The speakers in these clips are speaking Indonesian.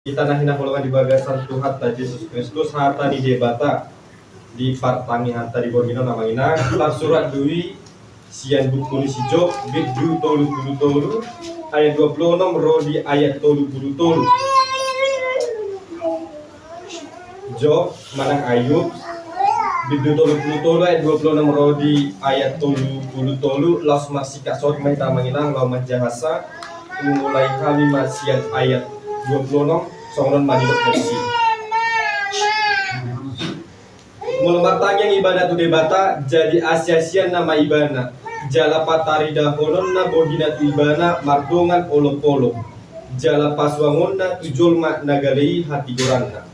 Kita nahin golongan di bagasan Tuhan ta Yesus Kristus harta di debata di partangi harta di borgino namanya tar surat dui sian buku si Job bid du tolu ayat 26 rodi ayat tolu Job manang Ayub bid du tolu ayat 26 rodi ayat tolu laus masih kasor mai tamanginang lau majahasa mulai kalimat sian ayat 26 songon madidok versi. Mulai tanya ibadah tu debata jadi asia-sia nama ibana. Jala patari dahonon na bohina tu ibana mardongan olo-polo. Jala paswangon na tujol mak nagalei hati gorana.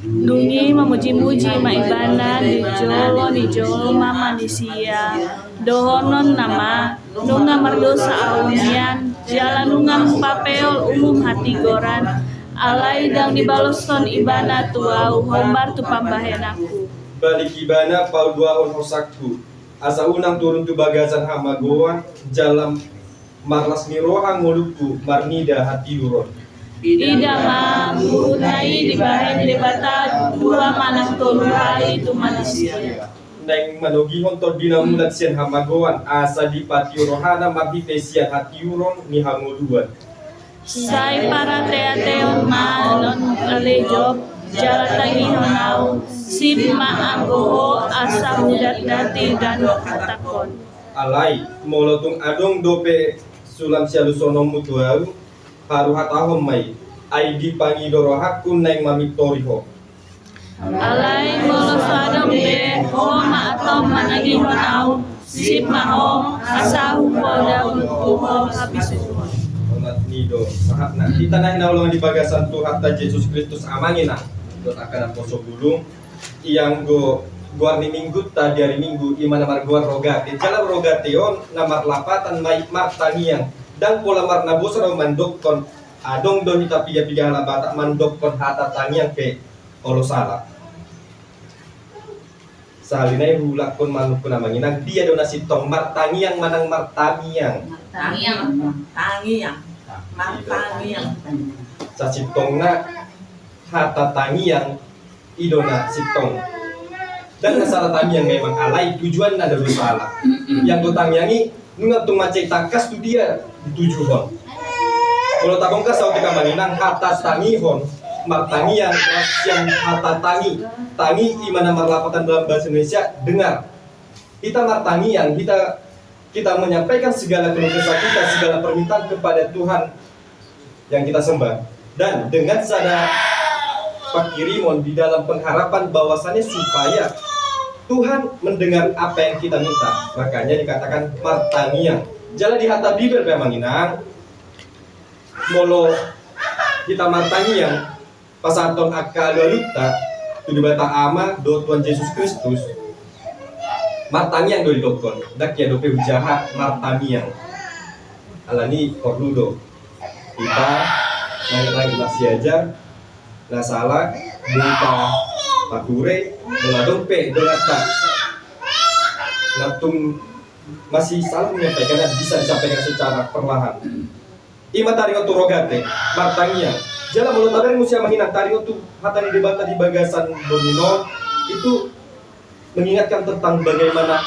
Dungi memuji-muji maibana di jolo mama manusia dohonon nama nunga merdosa awunian jalan nunga papel umum hati goran alai dang dibaloston ibana tuau hombar tu pambahenaku balik ibana pau dua on hosakku asa unang turun tu bagasan hamagoan jalan marlas miroha ngoluku marnida hati luron idama murunai di bahen debata dua manang tolu hari tu manusia neng manogi hontor dinamulat sian hamagoan asa di patio rohana mabite sian hati uron ni hangoduan sai para teateon manon alejob jalatangi honau sima anggoho asa mudat dati dan katakon alai molotung adong dope sulam sialusono mutuau haru hatahom mai aidi pangidorohaku neng mamitoriho alai molos adong de homa atau managi honau sip mahom asa hupoda hukum habis nido sahatna kita nahin ulungan di bagasan Tuhan ta Yesus Kristus amangina dot akan poso bulung yang go guarni minggu ta di hari minggu imana marguar rogate jalan rogateon namar lapatan mai martaniang dan pola marna bosra mandokon adong do hita piga labata mandokon hata taniang ke olo salah salinai hulakon manukun amangina dia do nasi tong martaniang manang martaniang sa sitong na hata tangiang idona sitong dan nasara tangiang memang alai tujuan ada salah yang do tangiangi nunga tung macet takas tu dia ditujuhon kalau tabong ka sa utika maninang hata tangihon martangiang yang hata tangi imana marlapatan dalam bahasa Indonesia dengar kita martangiang kita menyampaikan segala keluh kesah kita, segala permintaan kepada Tuhan yang kita sembah. Dan dengan sadar Pak Kirimon di dalam pengharapan bahwasannya supaya Tuhan mendengar apa yang kita minta. Makanya dikatakan martangiang. Jalan di hata Bibel pemanginang molo kita martangiang pasaton akalualuta tu dibata ama do Tuhan Yesus Kristus martangiang do didokon dak ya dope ujaha martangiang alani korludo kita lagi masih aja nah salah buka pakure meladong pe delata natung masih salah menyampaikan bisa disampaikan secara perlahan ima taringo tu rogate martangiang jala mulut taber musia menginang taringo tu hatani debata di bagasan domino itu mengingatkan tentang bagaimana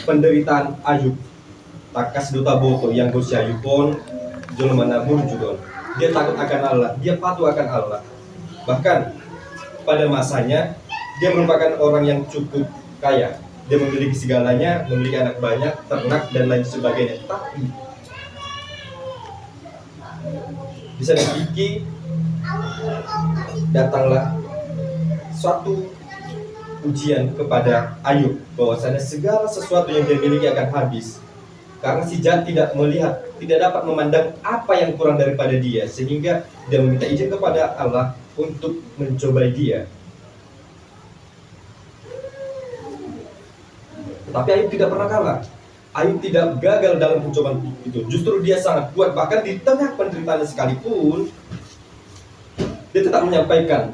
penderitaan Ayub takas duta boto yang gosi Ayubon jolmana burjudon dia takut akan Allah dia patuh akan Allah bahkan pada masanya dia merupakan orang yang cukup kaya dia memiliki segalanya memiliki anak banyak ternak dan lain sebagainya tapi bisa dipikir datanglah suatu ujian kepada Ayub bahwasanya segala sesuatu yang dia miliki akan habis karena si jahat tidak melihat, tidak dapat memandang apa yang kurang daripada dia sehingga dia meminta izin kepada Allah untuk mencobai dia. Tapi Ayub tidak pernah kalah. Ayub tidak gagal dalam pencobaan itu. Justru dia sangat kuat bahkan di tengah penderitaan sekalipun dia tetap menyampaikan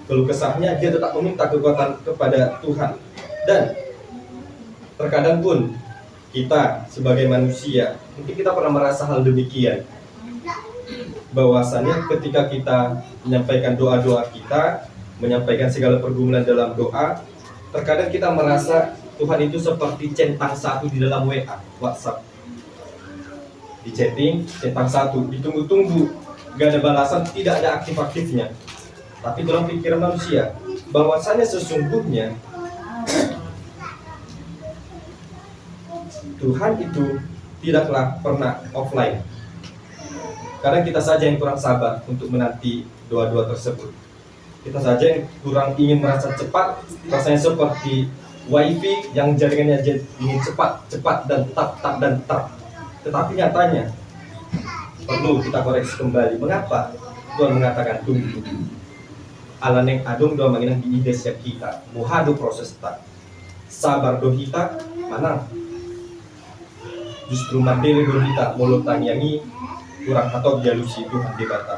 keluh kesahnya, dia tetap meminta kekuatan kepada Tuhan. Dan terkadang pun kita sebagai manusia mungkin kita pernah merasa hal demikian. bahwasannya ketika kita menyampaikan doa-doa kita, menyampaikan segala pergumulan dalam doa, terkadang kita merasa Tuhan itu seperti centang satu di dalam WA, WhatsApp. Di chatting, centang satu, ditunggu-tunggu, gak ada balasan, tidak ada aktif-aktifnya. Tapi dalam pikiran manusia, bahwasannya sesungguhnya Tuhan itu tidaklah pernah offline. Kadang kita saja yang kurang sabar untuk menanti doa-doa tersebut. Kita saja yang kurang ingin merasa cepat, rasanya seperti wifi yang jaringannya ingin cepat dan tetap. Tetapi nyatanya perlu kita koreksi kembali. Mengapa Tuhan mengatakan tunggu? Allah neng adung doa menginang di ide siap kita. Muhadu proses tak. Sabar do kita mana? Justru mandiri do kita mulut tangiangi kurang atau jalusi Tuhan dibata.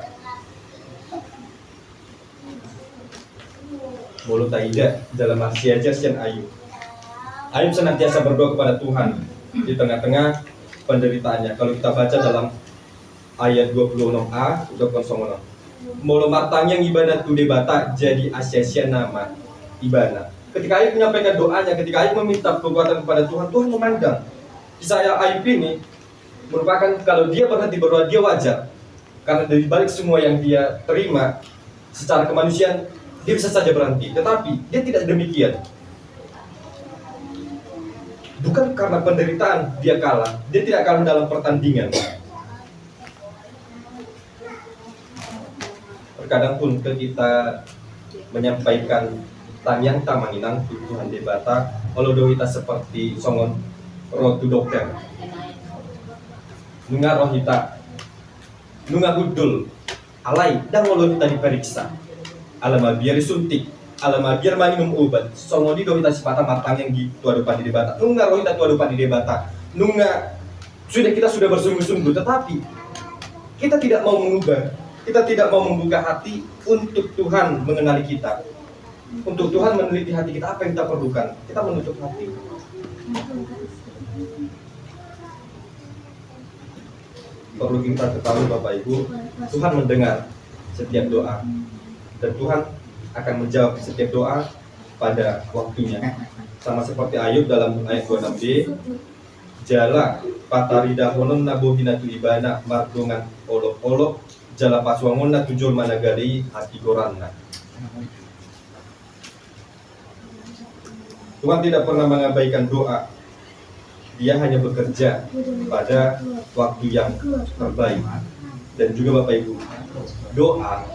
Mulut tidak dalam masih aja sian Ayub. Ayub senantiasa berdoa kepada Tuhan di tengah-tengah penderitaannya. Kalau kita baca dalam ayat 26a, 26. Molo martang yang ibadah tu debata jadi asia-sia nama ibadah. Ketika Ayub menyampaikan doanya, ketika Ayub meminta kekuatan kepada Tuhan, Tuhan memandang. Kisah Ayub ini merupakan kalau dia berhenti berdoa dia wajar. Karena dari balik semua yang dia terima secara kemanusiaan, dia bisa saja berhenti. Tetapi dia tidak demikian. Bukan karena penderitaan dia kalah, dia tidak kalah dalam pertandingan. Terkadang pun kita menyampaikan tanyang tamanginang Tuhan debata, kalau kita seperti songon rotu dokter. Nunga rohita, nunga gudul, alai, dan kalau kita diperiksa, alama biar disuntik, alama biar minum obat, songon di dohita sipata matang yang di tua depan di debata, nunga rohita tua depan di debata, nunga kita sudah bersungguh-sungguh, tetapi kita tidak mau mengubah, kita tidak mau membuka hati untuk Tuhan mengenali kita, untuk Tuhan meneliti hati kita, apa yang kita perlukan, kita menutup hati. Perlu kita ketahui Bapak Ibu, Tuhan mendengar setiap doa dan Tuhan akan menjawab setiap doa pada waktunya. Sama seperti Ayub dalam ayat 26b, jala patarida honon nabohinatu ibana mardongan olok-olok jala paswangon na tujul managali hati goranna. Tuhan tidak pernah mengabaikan doa. Dia hanya bekerja pada waktu yang terbaik. Dan juga Bapak Ibu, doa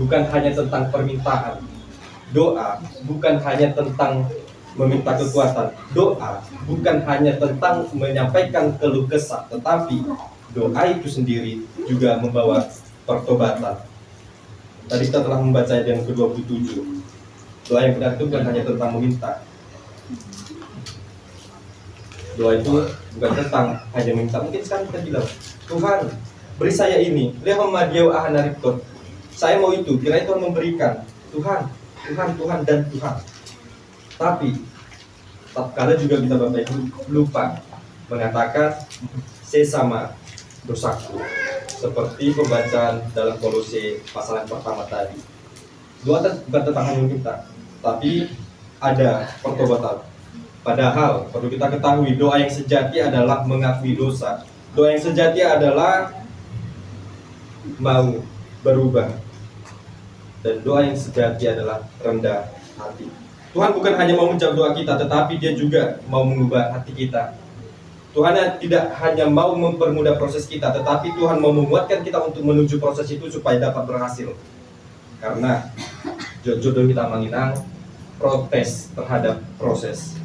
bukan hanya tentang permintaan. Doa bukan hanya tentang meminta kekuatan. Doa bukan hanya tentang menyampaikan keluh kesah, tetapi doa itu sendiri juga membawa pertobatan. Tadi kita telah membaca ayat yang ke-27. Doa yang benar itu bukan hanya tentang meminta. Doa itu bukan tentang hanya minta. Mungkin sekarang kita bilang, Tuhan beri saya ini, saya mau itu, kira Tuhan memberikan. Tuhan dan Tuhan. Tapi tatkala juga kita Bapak Ibu lupa mengatakan sesama dosaku, seperti pembacaan dalam Kolose pasal yang pertama tadi. Doa bukan tentang hanya minta, tapi ada pertobatan. Padahal perlu kita ketahui, doa yang sejati adalah mengakui dosa. Doa yang sejati adalah mau berubah. Dan doa yang sejati adalah rendah hati. Tuhan bukan hanya mau menjawab doa kita, tetapi Dia juga mau mengubah hati kita. Tuhan tidak hanya mau mempermudah proses kita, tetapi Tuhan mau menguatkan kita untuk menuju proses itu supaya dapat berhasil. Karena jodoh kita menginang protes terhadap proses.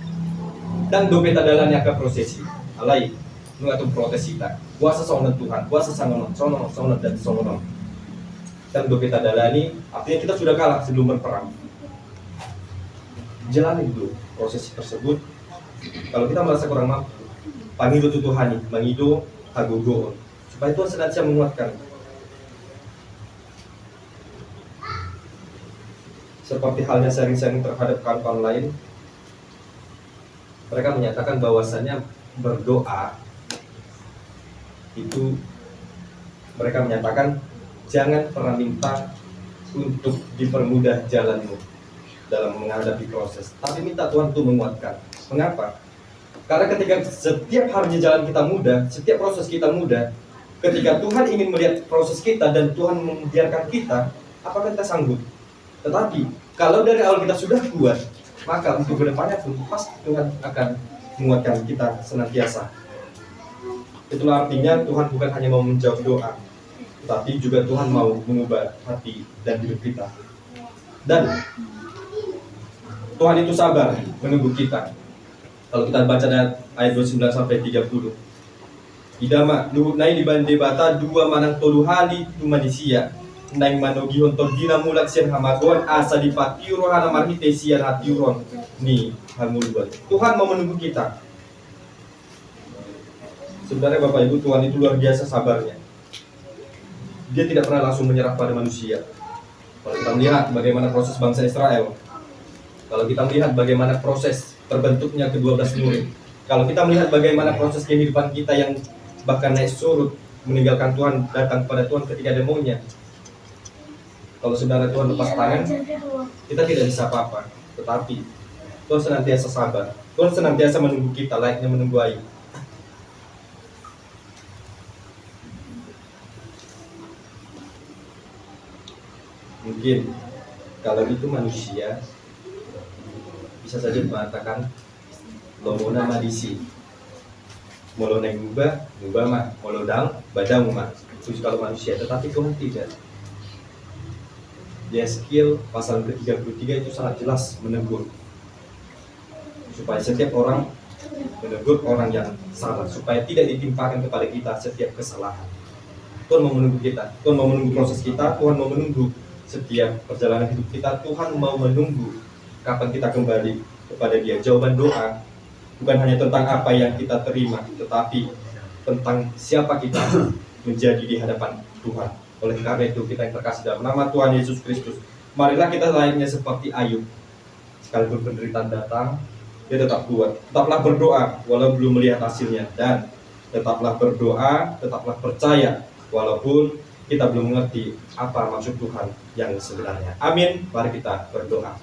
Dan dope tadalannya ke prosesi alai nu atau protes kita kuasa sonon Tuhan kuasa sonon dan sonon dan dope tadalani artinya kita sudah kalah sebelum berperang. Jalani dulu prosesi tersebut. Kalau kita merasa kurang mampu, panggil Tuhan, mengido hagogo supaya Tuhan senantiasa menguatkan. Seperti halnya sharing-sharing terhadap kawan-kawan lain, mereka menyatakan bahwasannya berdoa itu, mereka menyatakan jangan pernah minta untuk dipermudah jalanmu dalam menghadapi proses, tapi minta Tuhan untuk menguatkan. Mengapa? Karena ketika setiap harinya jalan kita mudah, setiap proses kita mudah, ketika Tuhan ingin melihat proses kita dan Tuhan membiarkan kita, apakah kita sanggup? Tetapi kalau dari awal kita sudah kuat, maka untuk kedepannya pun pasti Tuhan akan menguatkan kita senantiasa. Itulah artinya Tuhan bukan hanya mau menjawab doa, tetapi juga Tuhan mau mengubah hati dan hidup kita. Dan Tuhan itu sabar menunggu kita. Kalau kita baca ayat 29 sampai 30. Idama luhut nai di bande bata dua manang tolu hali tu manusia. Nai manogi hontor dina mulak sian hamagon asa di patiuro hana marhite sian hatiuron ni hamulban. Tuhan mau menunggu kita. Sebenarnya Bapak Ibu, Tuhan itu luar biasa sabarnya. Dia tidak pernah langsung menyerah pada manusia. Kalau kita melihat bagaimana proses bangsa Israel, kalau kita melihat bagaimana proses terbentuknya ke-12 murid, kalau kita melihat bagaimana proses kehidupan kita yang bahkan naik surut, meninggalkan Tuhan, datang pada Tuhan ketika ada maunya. Kalau sebenarnya Tuhan lepas tangan, kita tidak bisa apa-apa. Tetapi Tuhan senantiasa sabar. Tuhan senantiasa menunggu kita, layaknya menunggu air. Mungkin kalau itu manusia bisa saja mengatakan lomona madisi, molo neng ngubah mah, molo dang badang mah. Itu kalau manusia, tetapi Tuhan tidak. Yeskiel pasal ke-33 itu sangat jelas menegur supaya setiap orang menegur orang yang salah, supaya tidak ditimpakan kepada kita setiap kesalahan. Tuhan mau menunggu kita, Tuhan mau menunggu proses kita, Tuhan mau menunggu setiap perjalanan hidup kita. Tuhan mau menunggu kapan kita kembali kepada Dia. Jawaban doa bukan hanya tentang apa yang kita terima, tetapi tentang siapa kita menjadi di hadapan Tuhan. Oleh karena itu, kita yang terkasih dalam nama Tuhan Yesus Kristus, marilah kita layaknya seperti Ayub. Sekalipun penderitaan datang, dia tetap kuat. Tetaplah berdoa walau belum melihat hasilnya, dan tetaplah berdoa, tetaplah percaya walaupun kita belum mengerti apa maksud Tuhan yang sebenarnya. Amin. Mari kita berdoa.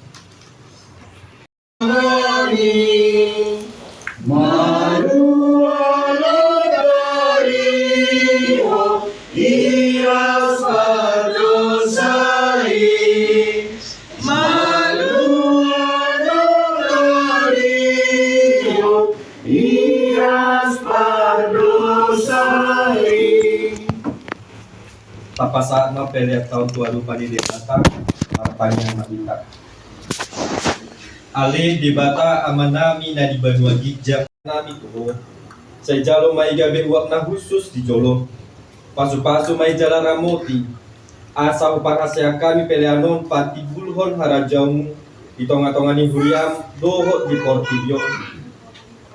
Tapa saat na peliak tahun tua lupa di debata hartanya mabita. Ali di bata amanami na di banua gijak nami tuho. Saya jalo mai gabe uak na khusus di jolo. Pasu-pasu mai jalan ramoti. Asa upakasya kami peleanon pati bulhon harajaumu. Di tonga-tongani huriam dohot di portibio.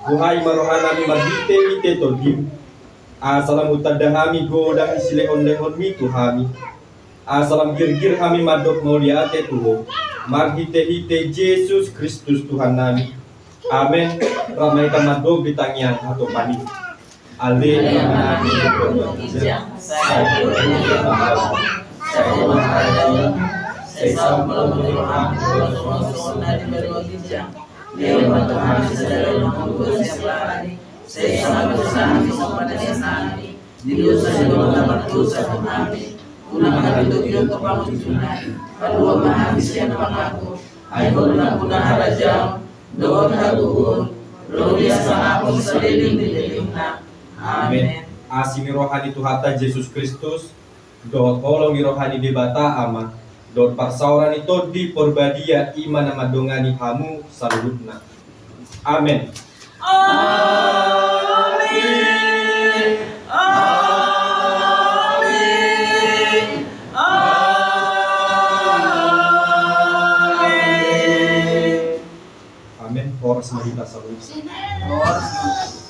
Buhai marohanami mabite mite todim. Asalam utadahami godang isilehon-lehon mitu hami. Asalam gir-gir hami madok mauliate tuho. Marhite-hite Yesus Kristus Tuhan nami. Amen. Ramai kamadog ditangian atau panik. Alleluia. Saya sangat berusaha kepada nami, di dosa kami, ulang mengatur hidup kebangun tunai, kedua menghabis yang pangku, ayo guna harajam, doa kaguhun, roh biasa aku seliling di delingna. Amin. Asimi rohani Tuhata Yesus Kristus, doa kolong rohani debata ama, doa parsauran itu di porbadia iman nama dongani hamu salutna. Amin. Amin. Amin. Amin. Amin. Horas medita salus. Horas.